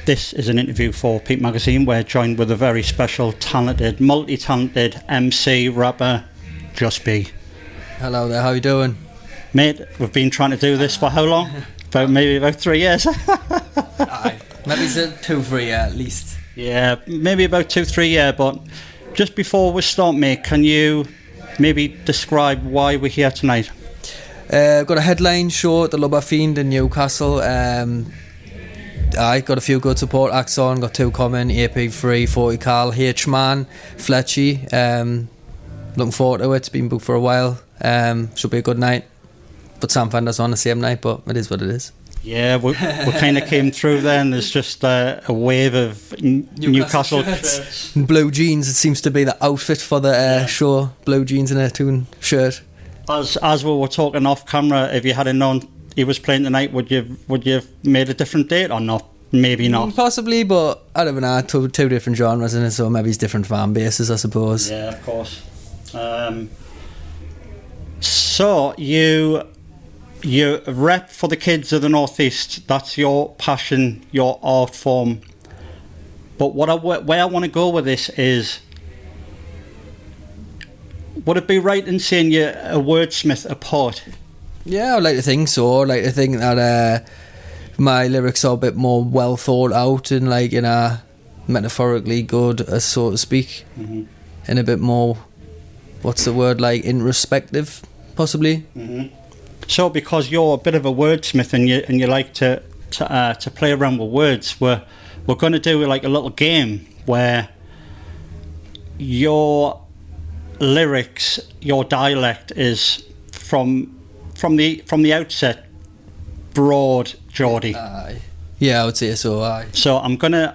This is an interview for Peep-magazine. We're joined with a very special, talented, multi-talented MC, rapper, Just B. Hello there, how you doing? Mate, we've been trying to do this for how long? Maybe about 3 years. Aye, maybe it's 2-3 at least. Yeah, maybe about 2-3 years, but just before we start, mate, can you maybe describe why we're here tonight? Got a headline show at the Lubber Fiend in Newcastle. I got a few good support acts on, got 2 coming, AP3, 40 Carl, H-Man, Fletchy. Looking forward to it, it's been booked for a while. Should be a good night. But Sam Fender's on the same night, but it is what it is. Yeah, we kind of came through then. There's just a wave of Newcastle shirts. Blue jeans, it seems to be the outfit for the show. Blue jeans and a tune shirt. As we were talking off camera, if you hadn't known he was playing tonight, would you have made a different date or not? Maybe not. Possibly, but I don't know. Two different genres in it, so maybe it's different fan bases, I suppose. Yeah, of course. So you rep for the kids of the Northeast. That's your passion, your art form. But where I want to go with this is, would it be right in saying you're a wordsmith, a poet? Yeah, I'd like to think so. I'd like to think that my lyrics are a bit more well thought out and like in a metaphorically good, so to speak, and a bit more, what's the word, like introspective, possibly. Mm-hmm. So, because you're a bit of a wordsmith and you like to play around with words, we're going to do like a little game where your lyrics, your dialect is from the outset broad Geordie. Yeah, I would say so. Aye. So I'm gonna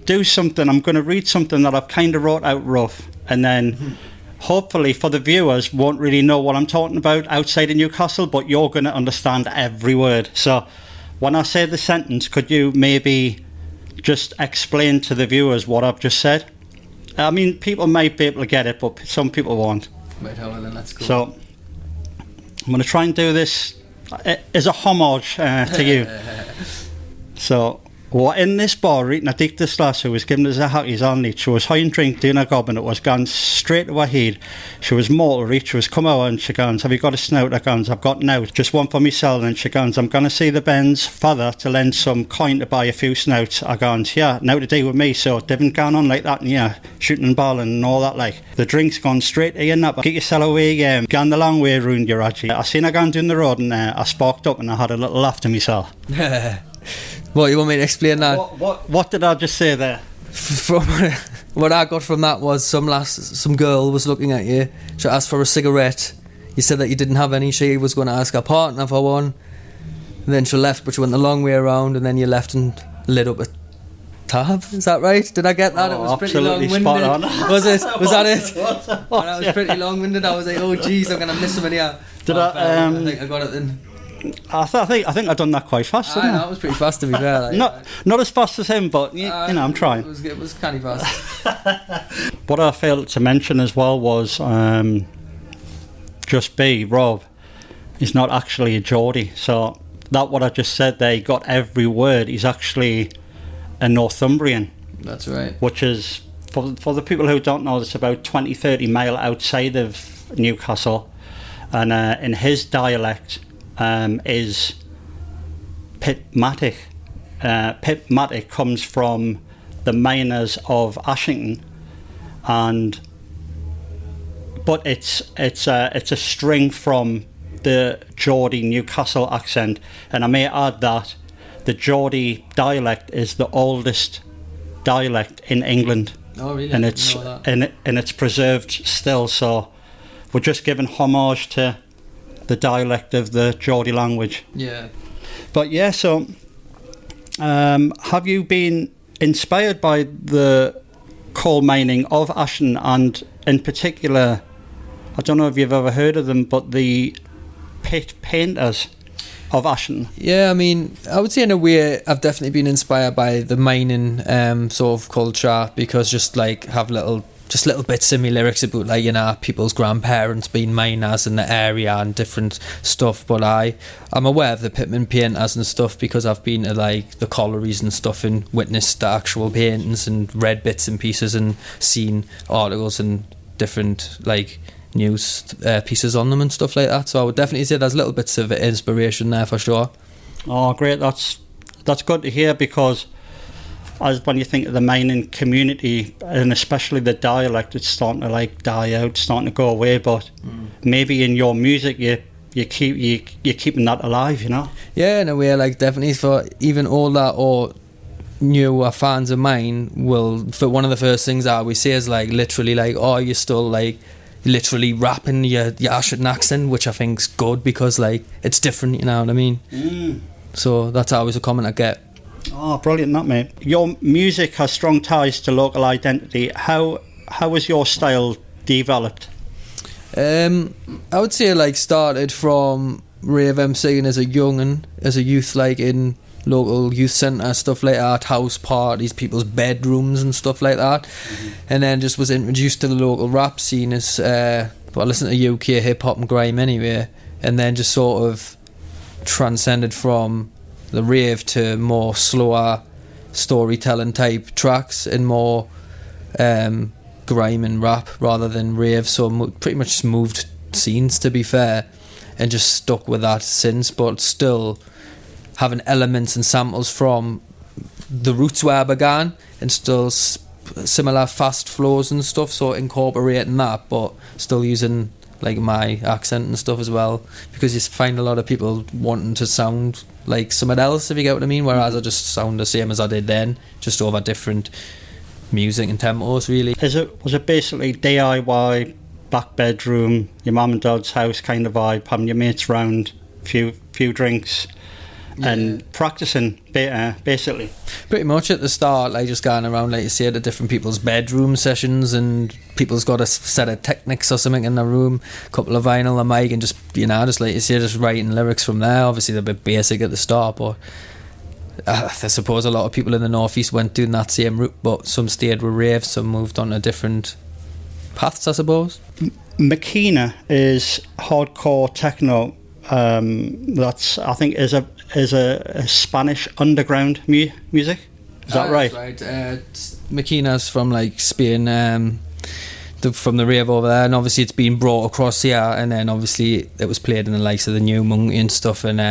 do something. I'm gonna read something that I've kind of wrote out rough, and then hopefully for the viewers won't really know what I'm talking about outside of Newcastle, but you're gonna understand every word. So when I say the sentence, could you maybe just explain to the viewers what I've just said? I mean, people might be able to get it, but some people won't. Right, well then that's cool. So I'm going to try and do this as a homage to you. So, we're in this bar eating a dick this lass who was given us a hackies on it. She was high and drink doing a gob and it was gone straight to her head. She was mortal rich. She was come out and she goes, have you got a snout? I goes, I've got now, just one for myself. And she goes, I'm going to see the Ben's father to lend some coin to buy a few snouts. I goes, yeah, now to do with me. So it didn't go on like that and yeah, shooting and balling and all that like. The drink's gone straight to your nap. Get yourself away, gone the long way round your Raji. I seen her going down the road and I sparked up and I had a little laugh to myself. What, you want me to explain that? What did I just say there? From what I got from that was some girl was looking at you. She asked for a cigarette. You said that you didn't have any. She was going to ask her partner for one. And then she left, but she went the long way around. And then you left and lit up a tab. Is that right? Did I get that? Oh, it was pretty long-winded. Spot on. Was it? Was that it? That was pretty long-winded. I was like, oh jeez, I'm gonna miss him in here. I think I got it then. I think I done that quite fast. Didn't I? That was pretty fast to be fair. Like, not as fast as him, but you know, I'm trying. It was kind of fast. What I failed to mention as well was Just B, Rob, he's not actually a Geordie. So that what I just said there, he got every word. He's actually a Northumbrian. That's right. Which is, for the people who don't know, it's about 20-30 miles outside of Newcastle. And in his dialect, is Pitmatic. Pitmatic comes from the miners of Ashington, but it's a string from the Geordie Newcastle accent, and I may add that the Geordie dialect is the oldest dialect in England. Oh really? And it's preserved still. So we're just giving homage to the dialect of the Geordie language. Yeah. But yeah, so have you been inspired by the coal mining of Ashton, and in particular, I don't know if you've ever heard of them, but the pit painters of Ashton? Yeah, I mean, I would say in a way I've definitely been inspired by the mining sort of culture, because just like have little just little bits in my lyrics about, like, you know, people's grandparents being miners in the area and different stuff. But I'm aware of the Pitman painters and stuff because I've been to, like, the collieries and stuff and witnessed the actual paintings and read bits and pieces and seen articles and different, like, news pieces on them and stuff like that. So I would definitely say there's little bits of inspiration there for sure. Oh, great. That's good to hear, because as when you think of the mining community, and especially the dialect, it's starting to, like, die out, starting to go away. But maybe in your music, you're keeping that alive, you know? Yeah, in a way, like, definitely for even older or newer fans of mine will, for one of the first things that we say is, like, literally, like, oh, you're still, like, literally rapping your Ashington accent, which I think's good because, like, it's different, you know what I mean? So that's always a comment I get. Oh, brilliant, that, mate. Your music has strong ties to local identity. How was your style developed? I would say, like, started from rave MCing as a young'un, as a youth, like, in local youth centre, stuff like that, house parties, people's bedrooms and stuff like that. And then just was introduced to the local rap scene as I listened to UK hip-hop and grime anyway, and then just sort of transcended from the rave to more slower storytelling type tracks and more grime and rap rather than rave. So pretty much just moved scenes, to be fair, and just stuck with that since, but still having elements and samples from the roots where I began, and still similar fast flows and stuff, so incorporating that but still using, like, my accent and stuff as well, because you find a lot of people wanting to sound like something else, if you get what I mean, whereas I just sound the same as I did then, just over different music and tempos, really. Was it basically DIY, back bedroom, your mum and dad's house kind of vibe, having your mates round, few drinks, and practicing, basically? Pretty much at the start, like, just going around, like you say, to different people's bedroom sessions, and people's got a set of Technics or something in their room, a couple of vinyl, a mic, and just, you know, just like you say, just writing lyrics from there. Obviously they're a bit basic at the start, but I suppose a lot of people in the northeast went doing that same route, but some stayed with raves, some moved on to different paths, I suppose. Makina is hardcore techno. That's, I think, is a Spanish underground music. Is that right? That's right. Makina's from, like, Spain, from the rave over there, and obviously it's been brought across here, and then obviously it was played in the likes of the New Monkey and stuff, and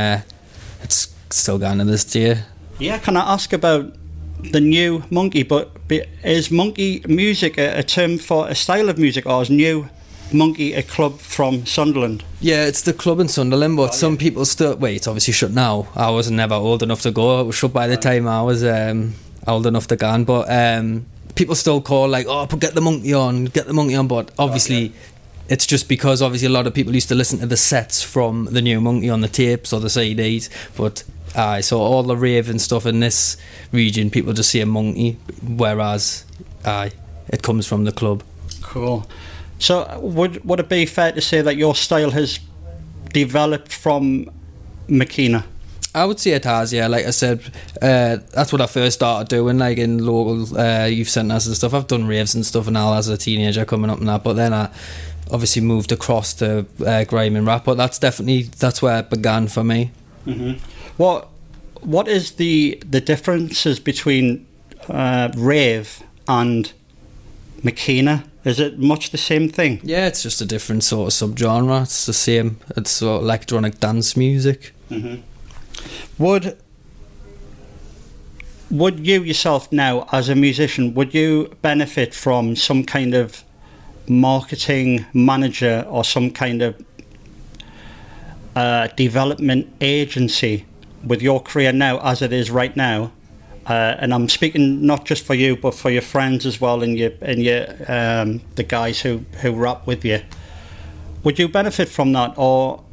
it's still going to this day. Yeah, can I ask about the New Monkey? But is monkey music a term for a style of music, or is New Monkey a club from Sunderland? Yeah, it's the club in Sunderland, but some people still... Wait, it's obviously shut now. I was never old enough to go. It was shut by the time I was old enough to go, but people still call, like, oh, get the monkey on, but obviously it's just because obviously a lot of people used to listen to the sets from the New Monkey on the tapes or the CDs, but so all the rave and stuff in this region, people just say a monkey, whereas it comes from the club. Cool. So would it be fair to say that your style has developed from Makina? I would say it has, yeah. Like I said, that's what I first started doing, like, in local youth centres and stuff. I've done raves and stuff and all as a teenager coming up and that, but then I obviously moved across to grime and rap, but that's where it began for me. Mm-hmm. What is the differences between rave and Makina? Is it much the same thing? Yeah, it's just a different sort of subgenre. It's the same. It's sort of electronic dance music. Mm-hmm. Would you yourself now, as a musician, would you benefit from some kind of marketing manager or some kind of development agency with your career now as it is right now? And I'm speaking not just for you, but for your friends as well, and your the guys who rap with you. Would you benefit from that, or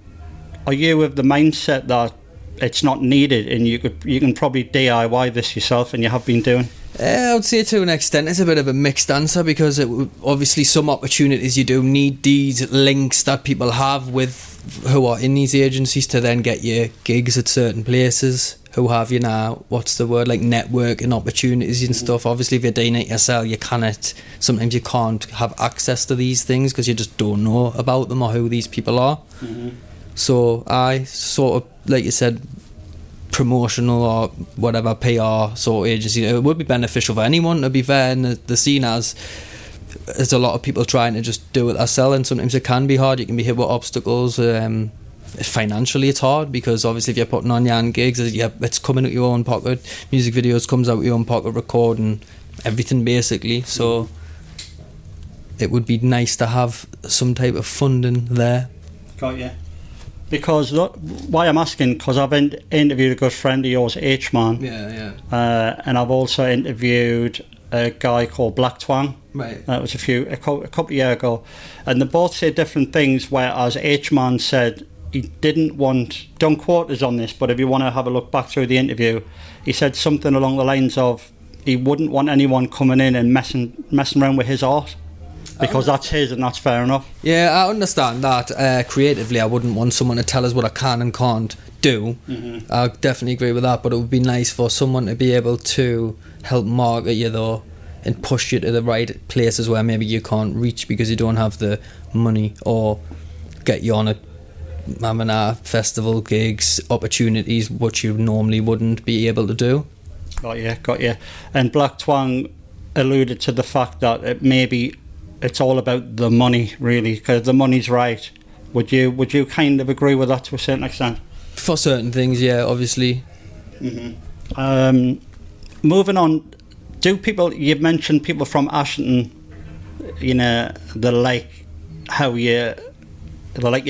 are you of the mindset that it's not needed and you can probably DIY this yourself, and you have been doing? I would say to an extent it's a bit of a mixed answer, because obviously some opportunities you do need these links that people have with who are in these agencies to then get you gigs at certain places. who have, you know, what's the word, like network and opportunities and stuff. Obviously, if you're doing it yourself, sometimes you can't have access to these things because you just don't know about them or who these people are. So I sort of, like you said, promotional or whatever PR sort of agency, it would be beneficial for anyone, to be fair, in the scene, as there's a lot of people trying to just do it themselves, and sometimes it can be hard. You can be hit with obstacles. Financially it's hard, because obviously if you're putting on your own gigs, it's coming out your own pocket. Music videos comes out your own pocket, recording everything basically. So it would be nice to have some type of funding there. Got you. Because why I'm asking, because I've interviewed a good friend of yours, H-Man. And I've also interviewed a guy called Black Twang. Right. That was a couple of years ago, and they both say different things. Whereas H-Man said he didn't want, don't quote us on this, but if you want to have a look back through the interview, he said something along the lines of he wouldn't want anyone coming in and messing around with his art, because that's his and that's fair enough. Yeah, I understand that. Creatively, I wouldn't want someone to tell us what I can and can't do. I definitely agree with that, but it would be nice for someone to be able to help market you though, and push you to the right places where maybe you can't reach because you don't have the money, or get you on a festival gigs, opportunities which you normally wouldn't be able to do. Got you. And Black Twang alluded to the fact that maybe it's all about the money, really, because the money's right. Would you kind of agree with that to a certain extent? For certain things, yeah, obviously. Moving on, you've mentioned people from Ashington, you know, they like your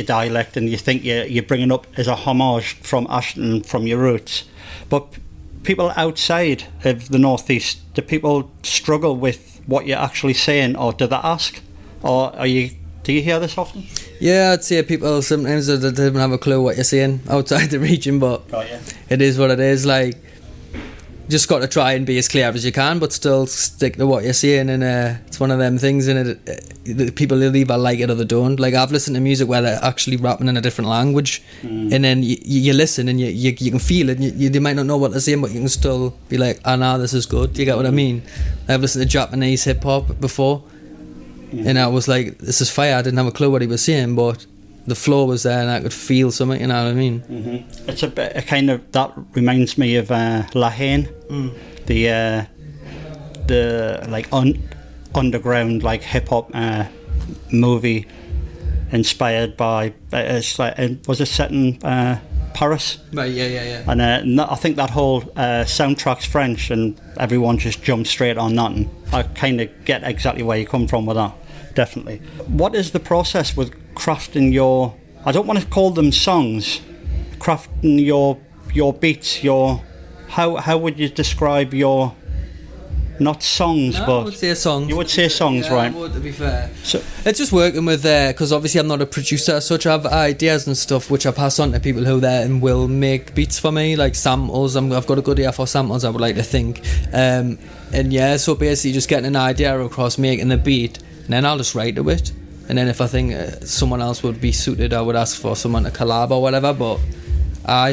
dialect, and you think you're bringing up as a homage from Ashington, from your roots. But people outside of the northeast, do people struggle with what you're actually saying, or do they ask, or do you hear this often? Yeah, I'd say people sometimes they don't even have a clue what you're saying outside the region, but it is what it is. Like, just got to try and be as clear as you can, but still stick to what you're saying. And it's one of them things, and people either like it or they don't. Like, I've listened to music where they're actually rapping in a different language, and then you listen and you can feel it. And you might not know what they're saying, but you can still be like, "Ah, nah, this is good." Do you get what I mean? I've listened to Japanese hip hop before, and I was like, "This is fire." I didn't have a clue what he was saying, but the flow was there, and I could feel something. You know what I mean? It's a kind of, that reminds me of Lahane, the like underground like hip hop movie inspired by. Was it set in Paris? Right. Yeah. And I think that whole soundtrack's French, and everyone just jumped straight on that. And I kind of get exactly where you come from with that. Definitely. What is the process with crafting your, I don't want to call them songs, crafting your beats, how would you describe your, not songs, but I would say songs. You would say songs, yeah, right? I would, to be fair. So it's just working with, because obviously I'm not a producer as such. I have ideas and stuff which I pass on to people who there and will make beats for me, like samples. I've got a good ear for samples, I would like to think. And yeah, so basically just getting an idea across, making the beat, and then I'll just write to it. And then if I think someone else would be suited, I would ask for someone to collab or whatever. But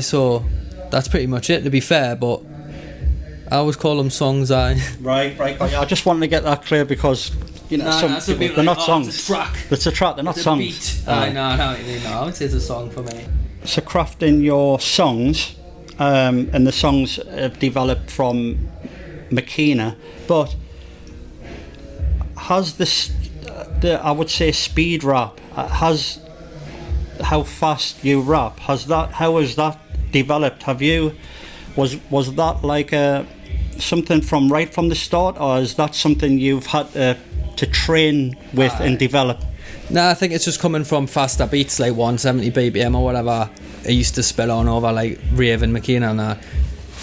so that's pretty much it, to be fair. But I always call them songs. Right. I just wanted to get that clear, because you know, some people, they're not songs. It's a track. It's a track. They're not songs. Beat. No, I would say it's a song for me. So crafting your songs, and the songs have developed from Makina, but has this, I would say, speed rap, has how fast you rap, how has that developed? Was that like something from right from the start, or is that something you've had to train with and develop? No, I think it's just coming from faster beats, like 170 BPM or whatever. I used to spill on over like rave and Makina and that,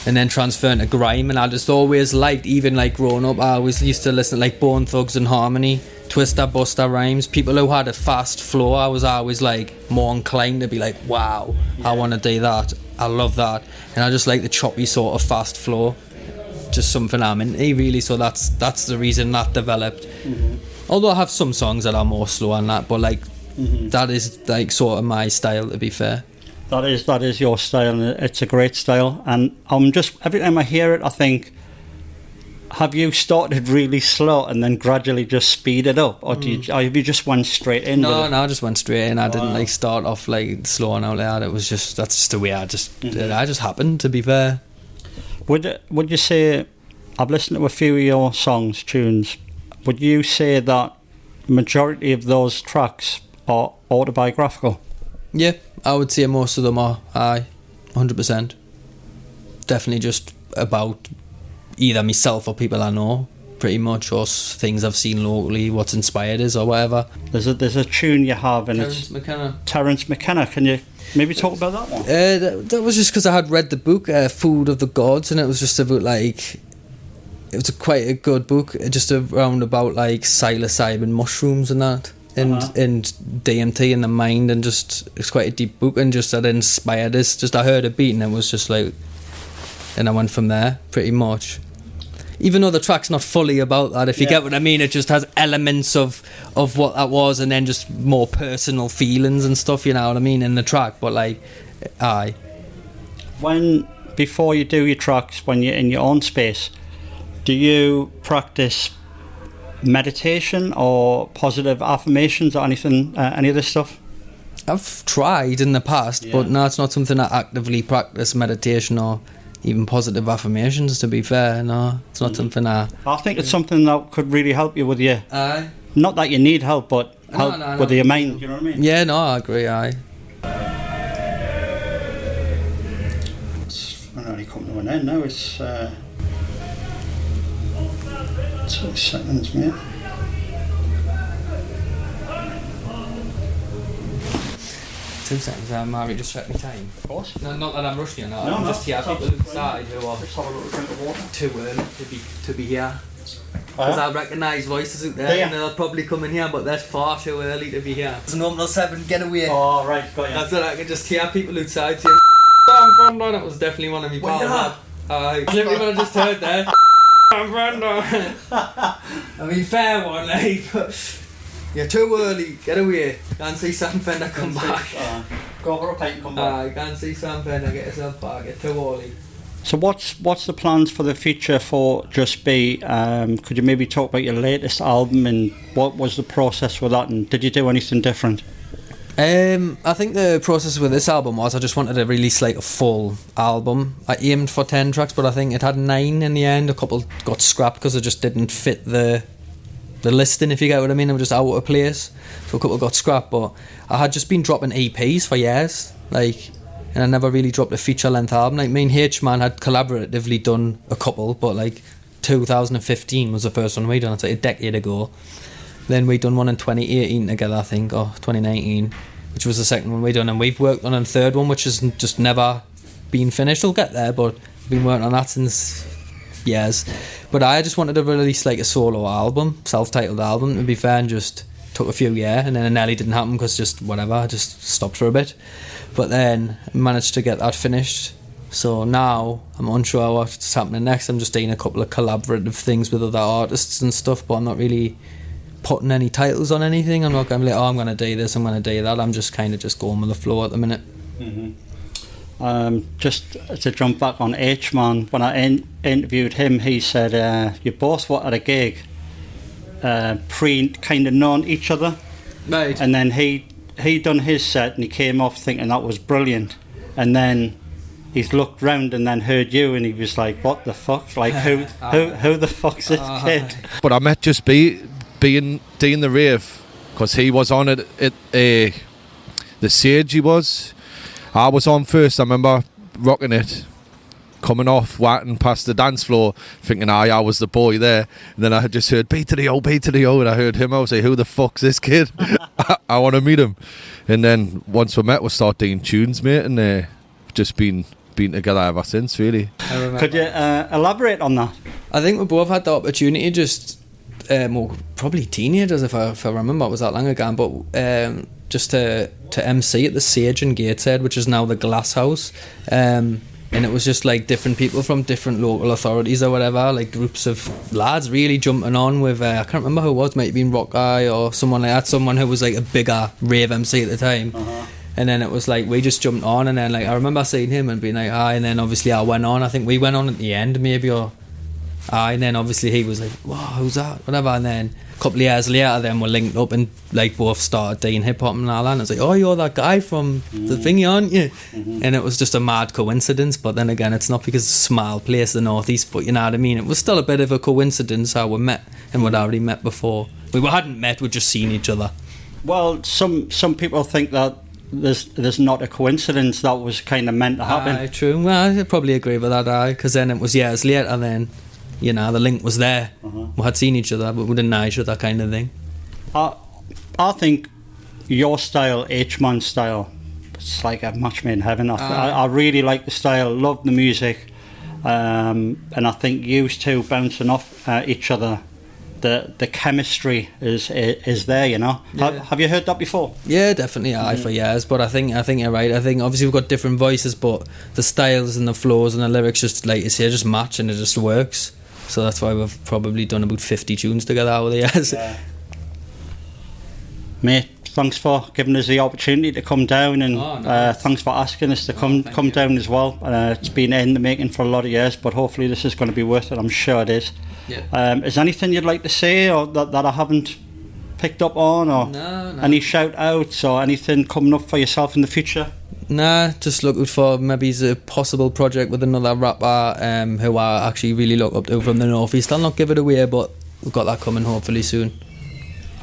and then transferring to grime. And I just always liked, even like growing up, I always used to listen to like Bone Thugs and Harmony, Twister, Buster Rhymes, people who had a fast flow. I was always like more inclined to be like, wow, I want to do that, I love that. And I just like the choppy sort of fast flow, just something I'm into really. So that's the reason that developed. Although I have some songs that are more slow and that, but like that is like sort of my style, to be fair. That is your style, and it's a great style. And I'm just, every time I hear it, I think, have you started really slow and then gradually just speed it up, or have you just went straight in? No, I just went straight in. I didn't like start off like slow and out like that. It was just, that's just the way I just happened, to be fair. Would you say, I've listened to a few of your songs, tunes, would you say that majority of those tracks are autobiographical? Yeah, I would say most of them are, 100%. Definitely just about either myself or people I know, pretty much, or things I've seen locally, what's inspired us or whatever. There's a tune you have, and Terence McKenna. Terence McKenna. Can you maybe talk about that one? That was just because I had read the book, Food of the Gods, and it was just about like, it was quite a good book, just around about like psilocybin mushrooms and that, and DMT in the mind, and just, it's quite a deep book, and just that inspired us. Just I heard a beat and it was just like, and I went from there pretty much. Even though the track's not fully about that, if you get what I mean, it just has elements of what that was, and then just more personal feelings and stuff, you know what I mean, in the track. But like, when, before you do your tracks, when you're in your own space, do you practice meditation or positive affirmations or anything, any of this stuff? I've tried in the past, but no, it's not something I actively practice, meditation or even positive affirmations, to be fair. No, it's not something I think it's something that could really help you with your... Not that you need help, but help with your mind, you know what I mean? Yeah, no, I agree, It's only come to an end now, it's 2 seconds, mate. 2 seconds, Mary, just check my time. Of course. No, not that I'm rushing you, no. No, I'm no, just here, people inside who are just have a little drink of water. too early to be here. Because I recognise voices out there, and they'll probably come in here, but they're far too early to be here. It's a normal 7, get away. Oh, right, got you. That's what I can just hear people outside saying, that was definitely one of me pals. Everyone I just heard there. I mean, fair one, like, but you're too early, get away. Can't see Sam Fender come back. Go for a pint and come back. Can't see Sam Fender get yourself back, get too early. So what's the plans for the future for Just Be? Could you maybe talk about your latest album and what was the process with that, and did you do anything different? I think the process with this album was I just wanted to release like a full album. I aimed for 10 tracks, but I think it had 9 in the end. A couple got scrapped because it just didn't fit the listing, if you get what I mean. They were just out of place, so a couple got scrapped. But I had just been dropping EPs for years, like, and I never really dropped a feature-length album. Like, me and H-Man had collaboratively done a couple, but like 2015 was the first one we done. It's like a decade ago. Then we done one in 2018 together, I think, or 2019, which was the second one we done, and we've worked on a third one which has just never been finished. We'll get there, but we've been working on that since years. But I just wanted to release like a solo album, self-titled album, to be fair, and just took a few years, and then it nearly didn't happen because just whatever, I just stopped for a bit. But then I managed to get that finished. So now I'm unsure what's happening next. I'm just doing a couple of collaborative things with other artists and stuff, but I'm not really putting any titles on anything. I'm not going to be like, I'm going to do this, I'm going to do that. I'm just kind of just going with the flow at the minute. Just to jump back on H-Man, when I interviewed him, he said you both were at a gig kind of known each other, right? And then he done his set and he came off thinking that was brilliant, and then he's looked round and then heard you and he was like, what the fuck, like who the fuck's this kid? But I met Just being doing the rave because he was on it at the Sage. I was on first. I remember rocking it, coming off, waiting past the dance floor, thinking I was the boy there. And then I had just heard B to the O, and I heard him. I was like, who the fuck's this kid? I want to meet him. And then once we met, we started doing tunes, mate, and just been together ever since, really. Could you elaborate on that? I think we both had the opportunity, just probably teenagers, if I remember, it was that long ago, but just to MC at the Sage in Gateshead, which is now the Glass House, and it was just like different people from different local authorities or whatever, like groups of lads really jumping on with I can't remember who it was, might have been Rock Eye or someone like that, someone who was like a bigger rave MC at the time. And then it was like we just jumped on, and then like I remember seeing him and being like, aye, and then obviously I went on. I think we went on at the end maybe, or aye, and then obviously he was like, wow, who's that, whatever. And then a couple of years later then we're linked up and like both started doing hip hop and all that, and I was like, oh, you're that guy from the thingy, aren't you? And it was just a mad coincidence. But then again, it's not because it's a small place, the northeast, but you know what I mean, it was still a bit of a coincidence how we met, and we'd already met before. We hadn't met, we'd just seen each other. Well, some people think that there's not a coincidence, that was kind of meant to happen. Aye, true. Well, I probably agree with that, aye, because then it was years later, and then, you know, the link was there. We had seen each other, but we didn't know each other, kind of thing. I think your style, H-Man style, it's like a match made in heaven. I really like the style, love the music, and I think you two bouncing off each other, the chemistry is there, you know. Yeah. Have you heard that before? Yeah, definitely, aye, for years. But I think you're right. I think obviously we've got different voices, but the styles and the flows and the lyrics, just like you say, just match, and it just works. So that's why we've probably done about 50 tunes together over the years. Yeah. Mate, thanks for giving us the opportunity to come down, and thanks for asking us to come down as well. It's been in the making for a lot of years, but hopefully this is going to be worth it. I'm sure it is. Yeah. Is there anything you'd like to say, or that I haven't picked up on, or No. any shout outs or anything coming up for yourself in the future? Nah, just looking for maybe a possible project with another rapper who I actually really look up to from the northeast. I'll not give it away, but we've got that coming hopefully soon.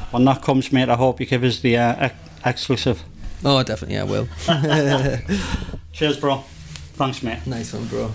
When that comes, mate, I hope you give us the exclusive. Oh, definitely I will. Cheers, bro. Thanks, mate. Nice one, bro.